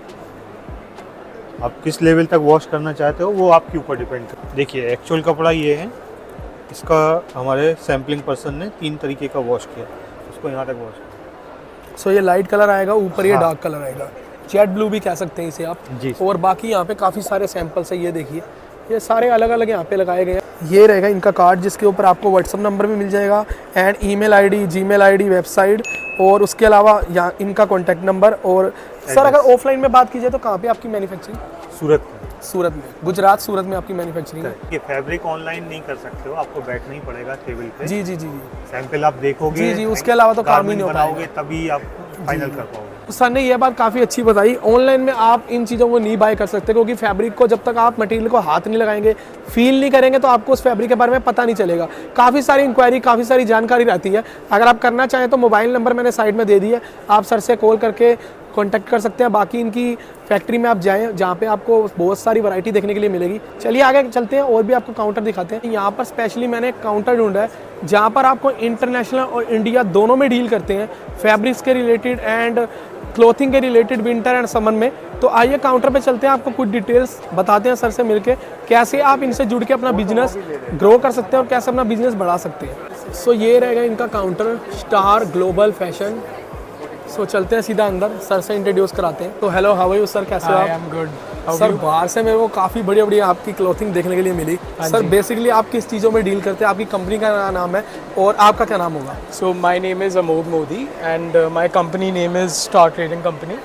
S7: आप किस लेवल तक वॉश करना चाहते हो वो आपके ऊपर डिपेंड करता है। देखिए एक्चुअल कपड़ा ये है, इसका हमारे सैम्पलिंग पर्सन ने 3 तरीके का वॉश किया, उसको यहाँ तक वॉश किया।
S3: सो ये लाइट कलर आएगा, ऊपर ये डार्क कलर आएगा, जेट ब्लू भी कह सकते हैं इसे आप
S7: जी।
S3: और बाकी यहाँ पे काफ़ी सारे सैंपल्स है, ये देखिए ये सारे अलग अलग यहाँ पे लगाए गए हैं। ये रहेगा इनका कार्ड, जिसके ऊपर आपको व्हाट्सअप नंबर भी मिल जाएगा and email ID, Gmail ID, website, और उसके अलावा यहाँ इनका कॉन्टैक्ट नंबर। और सर अगर ऑफलाइन में बात की जाए तो कहाँ पे आपकी मैन्युफैक्चरिंग?
S7: सूरत में।
S3: सूरत में, गुजरात सूरत में आपकी मैन्युफैक्चरिंग है।
S7: ये फैब्रिक ऑनलाइन नहीं कर सकते हो, आपको बैठना ही पड़ेगा टेबल पे।
S3: जी जी जी जी
S7: सैंपल आप देखोगे,
S3: जी जी, उसके अलावा तो काम ही नहीं हो
S7: बनाओगे तभी आप फाइनल कर पाओगे।
S3: सर ने ये बात काफ़ी अच्छी बताई, ऑनलाइन में आप इन चीज़ों को नहीं बाय कर सकते, क्योंकि फैब्रिक को जब तक आप मटेरियल को हाथ नहीं लगाएंगे, फील नहीं करेंगे, तो आपको उस फैब्रिक के बारे में पता नहीं चलेगा। काफ़ी सारी इंक्वायरी, काफ़ी सारी जानकारी रहती है। अगर आप करना चाहें तो मोबाइल नंबर मैंने साइड में दे दिया, आप सर से कॉल करके कांटेक्ट कर सकते हैं। बाकी इनकी फैक्ट्री में आप जाएं जहाँ पे आपको बहुत सारी वैरायटी देखने के लिए मिलेगी। चलिए आगे चलते हैं और भी आपको काउंटर दिखाते हैं। यहाँ पर स्पेशली मैंने एक काउंटर ढूंढा है जहाँ पर आपको इंटरनेशनल और इंडिया दोनों में डील करते हैं, फैब्रिक्स के रिलेटेड एंड क्लोथिंग के रिलेटेड, विंटर एंड समर में। तो आइए काउंटर पे चलते हैं, आपको कुछ डिटेल्स बताते हैं सर से मिलके, कैसे आप इनसे जुड़ के अपना बिजनेस ग्रो कर सकते हैं और कैसे अपना बिजनेस बढ़ा सकते हैं। सो ये रहेगा इनका काउंटर, स्टार ग्लोबल फैशन। सो चलते हैं सीधा अंदर, सर से इंट्रोड्यूस कराते हैं। तो hello, how are you sir, कैसे हो आप?
S8: I am good.
S3: सर बाहर से मेरे को काफ़ी बढ़िया बढ़िया आपकी क्लोथिंग देखने के लिए मिली। सर बेसिकली आप किस चीज़ों में डील करते हैं, आपकी कंपनी का नाम है और आपका क्या नाम होगा?
S8: So my name is Amod Modi and my company name is Star Trading Company.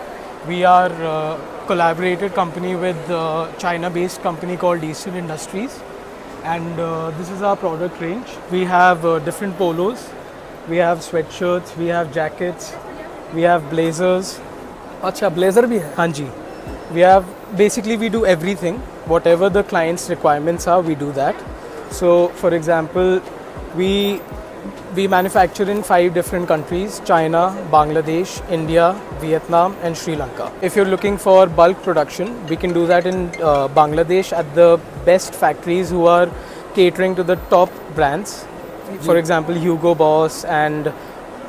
S8: We are collaborated company with China-based company called Eastern Industries, and this is our product range. We have different polos, we have sweatshirts, we have jackets, we have blazers.
S3: अच्छा, blazer भी है?
S8: हाँ जी, we have basically we do everything, whatever the client's requirements are, we do that. So for example, we manufacture in 5 different countries: China, Bangladesh, India, Vietnam and Sri Lanka. If you're looking for bulk production, we can do that in Bangladesh at the best factories who are catering to the top brands. For example, Hugo Boss and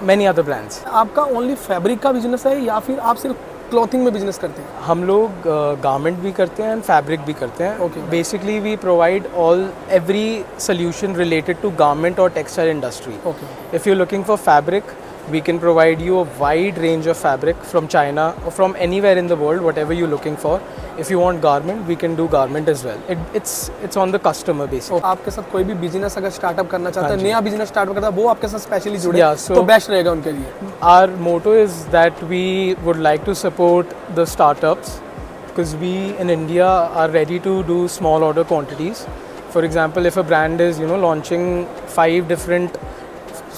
S8: many other brands.
S3: आपका only fabric का business है या फिर आप सिर्फ clothing में business करते हैं?
S8: हम लोग गारमेंट भी करते हैं एंड फैब्रिक भी करते हैं।
S3: Okay.
S8: Basically we provide every solution related to garment और textile industry.
S3: Okay.
S8: If you looking for fabric, We can provide you a wide range of fabric from China or from anywhere in the world, whatever you're looking for. If you want garment, we can do garment as well. It's on the customer basis.
S3: आपके साथ कोई भी business अगर startup करना चाहता है, नया business start करता है, वो आपके साथ स्पेशली जुड़े
S8: Yeah, so-
S3: तो बेस्ट रहेगा उनके लिए।
S8: Our motto is that we would like to support the startups because we in India are ready to do small order quantities. For example, if a brand is launching 5 different,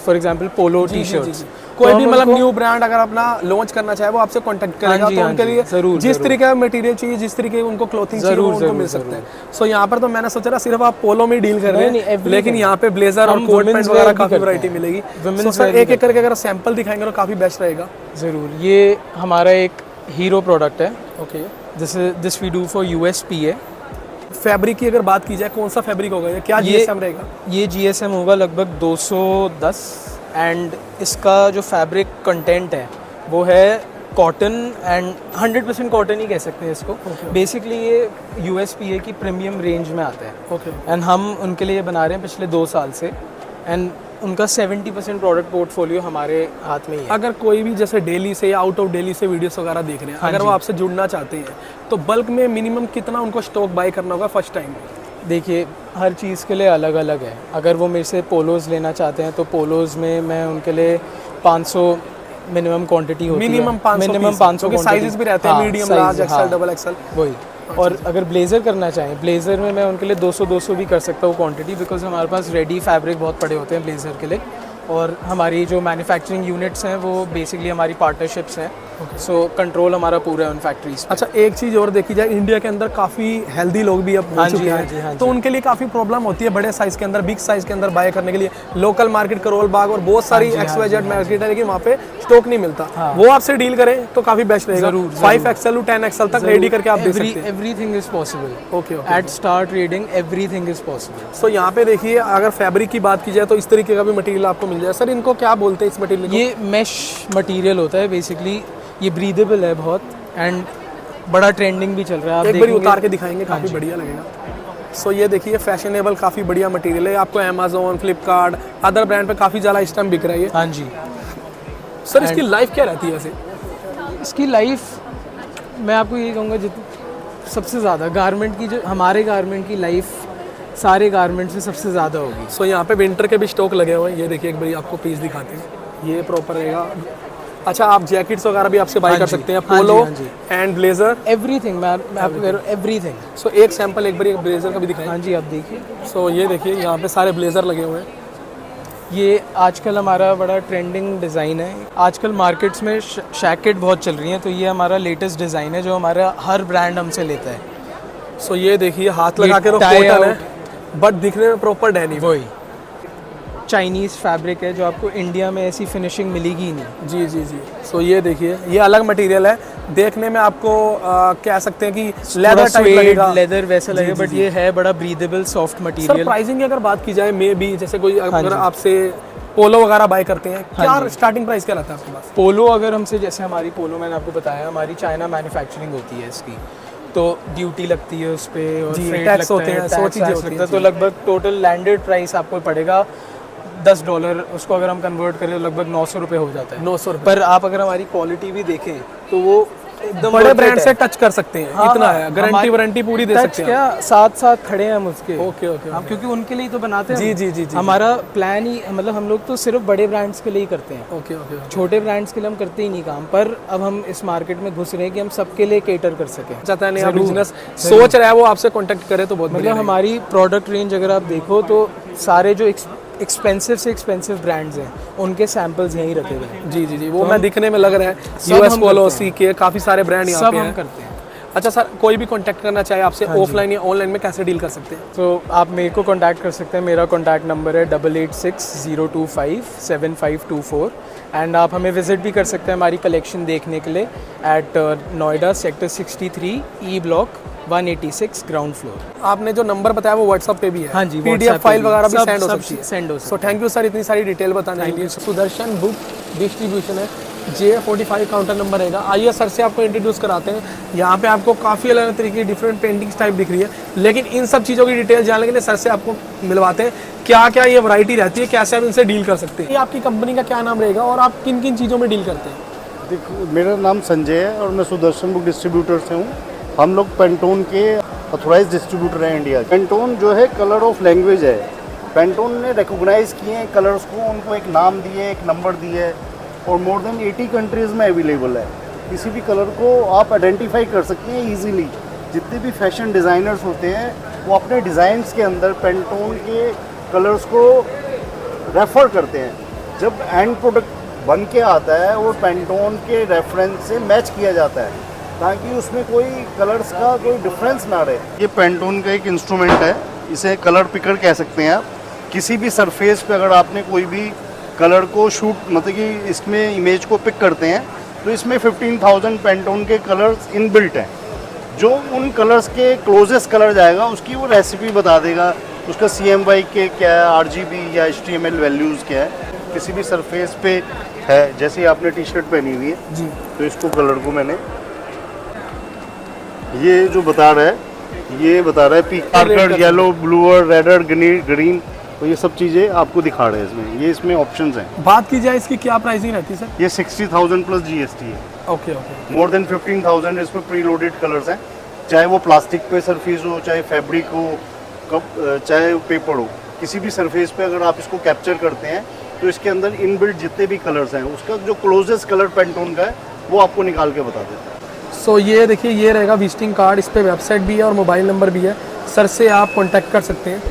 S8: for example, polo t-shirts.
S3: कोई
S8: तो
S3: भी
S8: हम
S3: मतलब
S8: उनको-
S3: new brand अगर अपना launch करना चाहे वो आपसे कांटेक्ट करेगा,
S8: हाँ जी,
S3: तो
S8: हाँ
S3: उनके
S8: जी,
S3: लिए
S8: ज़रूर,
S3: जिस
S8: ज़रूर।
S3: तरीके का मटेरियल चाहिए, जिस तरीके की उनको क्लोथिंग चाहिए, वो
S8: ज़रूर,
S3: उनको
S8: ज़रूर,
S3: मिल सकता है।
S8: ज़रूर।
S3: सो यहाँ पर तो मैंने सोचा था सिर्फ आप पोलो में डील कर रहे
S8: नहीं,
S3: हैं,
S8: everything।
S3: लेकिन यहाँ पे ब्लेजर और
S8: हम
S3: कोट
S8: women's
S3: पैंट
S8: wear
S3: वगैरह
S8: भी
S3: काफी
S8: करते
S3: वैरायटी
S8: हैं।
S3: मिलेगी।
S8: Women's
S3: सो सर
S8: wear भी
S3: एक एक करके अगर सैंपल दिखाएंगे तो काफी बेस्ट रहेगा।
S8: ज़रूर। ये हमारा एक हीरो प्रोडक्ट है।
S3: Okay,
S8: this we do for USPA।
S3: Fabric की अगर बात की जाए, कौन सा फैब्रिक होगा ये, क्या
S8: ये-
S3: GSM रहेगा?
S8: ये GSM होगा लगभग 210 एंड इसका जो फैब्रिक कंटेंट है वो है कॉटन एंड 100% कॉटन ही कह सकते हैं इसको। बेसिकली ये USPA की प्रीमियम रेंज में आता है।
S3: ओके,
S8: एंड हम उनके लिए बना रहे हैं पिछले 2 साल से एंड उनका 70% प्रोडक्ट पोर्टफोलियो हमारे हाथ में ही है।
S3: अगर कोई भी जैसे दिल्ली से या आउट ऑफ दिल्ली से वीडियोस वगैरह देख रहे हैं,
S8: हाँ
S3: अगर
S8: जी।
S3: वो आपसे जुड़ना चाहते हैं तो बल्क में मिनिमम कितना उनको स्टॉक बाय करना होगा फर्स्ट टाइम में?
S8: देखिए, हर चीज़ के लिए अलग अलग है। अगर वो मेरे से पोलोज़ लेना चाहते हैं तो पोलोज़ में मैं उनके लिए 500 मिनिमम क्वांटिटी होती है।
S3: मिनिमम 500
S8: मिनिमम 500
S3: क्योंकि साइजेस भी रहते हैं,
S8: हाँ,
S3: मीडियम,
S8: size,
S3: लार्ज, एक्सेल,
S8: हाँ,
S3: डबल एक्सेल।
S8: वही। और अगर ब्लेज़र करना चाहें, ब्लेज़र में मैं उनके लिए 200 भी कर सकता हूँ क्वांटिटी, बिकॉज हमारे पास रेडी फैब्रिक बहुत पड़े होते हैं ब्लेज़र के लिए। और हमारी जो मैन्युफैक्चरिंग यूनिट्स हैं वो बेसिकली हमारी पार्टनरशिप्स हैं। सो कंट्रोल हमारा पूरा है उन फैक्ट्रीज पे।
S3: अच्छा, एक चीज़ और देखी जाए, इंडिया के अंदर काफ़ी हेल्दी लोग भी अब हो
S8: हाँ जी,
S3: चुके
S8: हाँ जी, हाँ
S3: हैं,
S8: जी।
S3: तो उनके लिए काफ़ी प्रॉब्लम होती है बड़े साइज़ के अंदर, बिग साइज़ के अंदर बाय करने के लिए। लोकल मार्केट, करोल बाग और बहुत सारी XYZ मार्केट है, लेकिन वहाँ पे स्टॉक नहीं मिलता। वो आपसे डील करें तो काफ़ी बेस्ट रहेगा।
S8: ज़रूर,
S3: 5XL 10XL तक रेडी करके आप दे सकते हैं।
S8: Everything is possible.
S3: Okay, okay.
S8: At star trading everything is possible.
S3: So यहाँ पे देखिए, अगर फैब्रिक की बात की जाए तो इस तरीके का भी मटेरियल आपको मिल जाए। सर इनको क्या बोलते हैं इस मटेरियल को?
S8: ये मैश मटेरियल होता है बेसिकली। ये ब्रीदेबल है बहुत एंड बड़ा ट्रेंडिंग भी चल रहा है। आप
S3: एक बार
S8: देखेंगे-
S3: उतार के दिखाएंगे,
S8: हाँ
S3: काफ़ी
S8: जी।
S3: बढ़िया लगेगा। सो ये देखिए, फैशनेबल काफ़ी बढ़िया मटेरियल है। आपको अमेजोन, फ्लिपकार्ट, अदर ब्रांड पे काफ़ी ज़्यादा इस टाइम बिक रहा है ये।
S8: हाँ जी।
S3: सर इसकी लाइफ क्या रहती है वैसे?
S8: इसकी लाइफ मैं आपको ये कहूँगा, सबसे ज़्यादा गारमेंट की, जो हमारे गारमेंट की लाइफ सारे गारमेंट से सबसे ज़्यादा होगी।
S3: सो यहाँ पे विंटर के भी स्टॉक लगे हुए हैं। ये देखिए, एक बार आपको पीस दिखाते हैं, ये प्रॉपर रहेगा। अच्छा, आप जैकेट्स वगैरह भी आपसे बाय
S8: हाँ
S3: कर
S8: जी,
S3: सकते हैं,
S8: हाँ जी,
S3: पोलो
S8: हाँ जी।
S3: And blazer.
S8: एवरीथिंग मैं आपको कह रहा हूँ, एवरीथिंग।
S3: सो एक सैंपल एक बार ब्लेजर का भी दिखाएं।
S8: हाँ जी, आप देखिए।
S3: सो ये देखिए, यहाँ पे सारे ब्लेजर लगे हुए हैं।
S8: ये आजकल हमारा बड़ा ट्रेंडिंग डिज़ाइन है। आजकल मार्केट्स में शैकेट बहुत चल रही हैं, तो ये हमारा लेटेस्ट डिज़ाइन है जो हमारा हर ब्रांड हमसे लेता है।
S3: सो ये देखिए, हाथ लगा के तो
S8: tie
S3: कॉटन है,
S8: out।
S3: बट दिखने में प्रॉपर डेनिम।
S8: वही चाइनीज़ फैब्रिक है जो आपको इंडिया में ऐसी फिनिशिंग मिलेगी ही नहीं।
S3: जी जी जी। सो ये देखिए, ये अलग मटेरियल है, देखने में आपको कह सकते हैं कि लेदर टाइप लगेगा,
S8: लेदर वैसा
S3: जी,
S8: लगेगा,
S3: जी,
S8: बट
S3: जी।
S8: ये है बड़ा breathable soft
S3: sir
S8: material.
S3: Pricing की अगर बात की जाए, मे बी जैसे कोई अगर
S8: जी।
S3: आपसे पोलो वगैरह बाय करते हैं, क्या
S8: जी।
S3: स्टार्टिंग प्राइस क्या रहता है आपके पास?
S8: पोलो अगर हमसे, जैसे हमारी पोलो मैंने आपको बताया, हमारी चाइना मैन्युफैक्चरिंग होती है इसकी, तो ड्यूटी लगती है उस पर और
S3: जी,
S8: freight
S3: tax
S8: लगता
S3: होते
S8: है,
S3: हैं, 100
S8: tax
S3: चीज़ें
S8: वैक्स
S3: होती
S8: लगता है,
S3: हैं,
S8: तो
S3: जी।
S8: लगभग टोटल लैंडेड प्राइस आपको पड़ेगा $10। उसको अगर हम कन्वर्ट करें तो लगभग 900 रुपये हो जाता है।
S3: 900 रुपये।
S8: पर आप अगर हमारी क्वालिटी भी देखें तो वो एकदम
S3: बड़े
S8: worth it
S3: ब्रांड
S8: है।
S3: से टच कर सकते हैं,
S8: हाँ,
S3: इतना
S8: हाँ,
S3: है, गारंटी
S8: हमारी-
S3: वारंटी पूरी दे
S8: टच
S3: सकते हैं।
S8: क्या, साथ खड़े हैं हम उसके।
S3: ओके ओके
S8: हम क्योंकि उनके लिए ही तो बनाते हैं।
S3: जी, जी, जी, जी।
S8: हमारा प्लान ही, मतलब हम लोग तो सिर्फ बड़े ब्रांड्स के लिए ही करते हैं।
S3: Okay okay.
S8: छोटे ब्रांड्स के लिए हम करते ही नहीं काम, पर अब हम इस मार्केट में घुस रहे हैं कि हम सबके लिए केटर कर सकें।
S3: चाहता है नया
S8: ज़रूर,
S3: बिजनेस
S8: ज़रूर।
S3: सोच रहा है, वो आपसे कांटेक्ट करे तो बहुत बढ़िया
S8: मतलब हमारी प्रोडक्ट रेंज अगर आप देखो तो सारे जो एक्सपेंसिव से एक्सपेंसिव ब्रांड्स हैं उनके सैंपल्स यहीं रखे हुए हैं।
S3: रहेगा। जी जी जी, वो मैं दिखने में लग रहा है।
S8: सब
S3: US
S8: हम
S3: पोलो,
S8: करते हैं।
S3: CK, काफ़ी सारे ब्रांड यहाँ
S8: सब
S3: पे
S8: हम
S3: हैं।
S8: करते हैं।
S3: अच्छा सर, कोई भी कांटेक्ट करना चाहे आपसे ऑफलाइन या ऑनलाइन में कैसे डील कर सकते हैं?
S8: तो आप मेरे को कांटेक्ट कर सकते हैं। मेरा कांटेक्ट नंबर है 8860257524 एंड आप हमें विजिट भी कर सकते हैं हमारी कलेक्शन देखने के लिए at Noida sector 63 E block 186 ground floor.
S3: आपने जो नंबर बताया वो व्हाट्सएप पे भी है?
S8: हाँ जी,
S3: PDF
S8: WhatsApp
S3: फाइल
S8: पे भी।
S3: वगैरह भी
S8: सब-
S3: सेंड हो
S8: सब
S3: सकती है?
S8: सेंड हो सकती
S3: सो थैंक यू सर, इतनी सारी डिटेल बताने के लिए। सुदर्शन बुक डिस्ट्रीब्यूशन है, J45 काउंटर नंबर रहेगा। आइए सर से आपको इंट्रोड्यूस कराते हैं। यहाँ पे आपको काफ़ी अलग अलग तरीके की डिफरेंट पेंटिंग्स टाइप दिख रही है, लेकिन इन सब चीज़ों की डिटेल जानने के लिए सर से आपको मिलवाते हैं क्या क्या ये वैरायटी रहती है, कैसे आप इनसे डील कर सकते हैं। ये आपकी कंपनी का क्या नाम रहेगा और आप किन किन चीज़ों में डील करते हैं?
S9: देखो, मेरा नाम संजय है और मैं सुदर्शन बुक डिस्ट्रीब्यूटर से हूँ। हम लोग पेंटोन के ऑथोराइज डिस्ट्रीब्यूटर हैं इंडिया। पेंटोन जो है कलर ऑफ लैंग्वेज है। पेंटोन ने रिकॉग्नाइज किए हैं कलर्स को, उनको एक नाम दिए, एक नंबर दिए है और मोर देन 80 कंट्रीज़ में अवेलेबल है। किसी भी कलर को आप आइडेंटिफाई कर सकते हैं ईजीली। जितने भी फैशन डिज़ाइनर्स होते हैं वो अपने डिज़ाइंस के अंदर पेंटोन के कलर्स को रेफ़र करते हैं। जब एंड प्रोडक्ट बन के आता है वो पेंटोन के रेफरेंस से मैच किया जाता है ताकि उसमें कोई कलर्स का कोई डिफरेंस ना रहे। ये पेंटोन का एक इंस्ट्रूमेंट है, इसे कलर पिकर कह सकते हैं आप। किसी भी सरफेस पे अगर आपने कोई भी कलर को शूट मतलब कि इसमें इमेज को पिक करते हैं तो इसमें 15,000 पेंटोन के कलर्स इनबिल्ट हैं। जो उन कलर्स के क्लोजेस्ट कलर जाएगा उसकी वो रेसिपी बता देगा, उसका CMY के क्या है, RGB या HTML वैल्यूज़ क्या है। किसी भी सरफेस पे है, जैसे आपने टी शर्ट पहनी हुई है जी, तो इसको कलर को मैंने ये जो बता रहा है ये बता रहा है peak yellow, bluer, raider, green, तो ये सब चीज़ें आपको दिखा रहे हैं इसमें। ये इसमें ऑप्शंस हैं।
S3: बात की जाए इसकी क्या प्राइसिंग रहती है सर?
S9: ये 60,000 प्लस GST है।
S3: Okay okay.
S9: मोर देन 15,000 इसमें प्री लोडेड कलर्स हैं, चाहे वो प्लास्टिक पे सरफेस हो, चाहे फैब्रिक हो, चाहे पेपर हो। किसी भी सरफेस पे अगर आप इसको कैप्चर करते हैं तो इसके अंदर इनबिल्ट जितने भी कलर्स हैं उसका जो क्लोजेस्ट कलर पेंटोन का है वो आपको निकाल के बता देता है।
S3: सो ये देखिए, ये रहेगा विजिटिंग कार्ड, इस पे वेबसाइट भी है और मोबाइल नंबर भी है। सर से आप कांटेक्ट कर सकते हैं।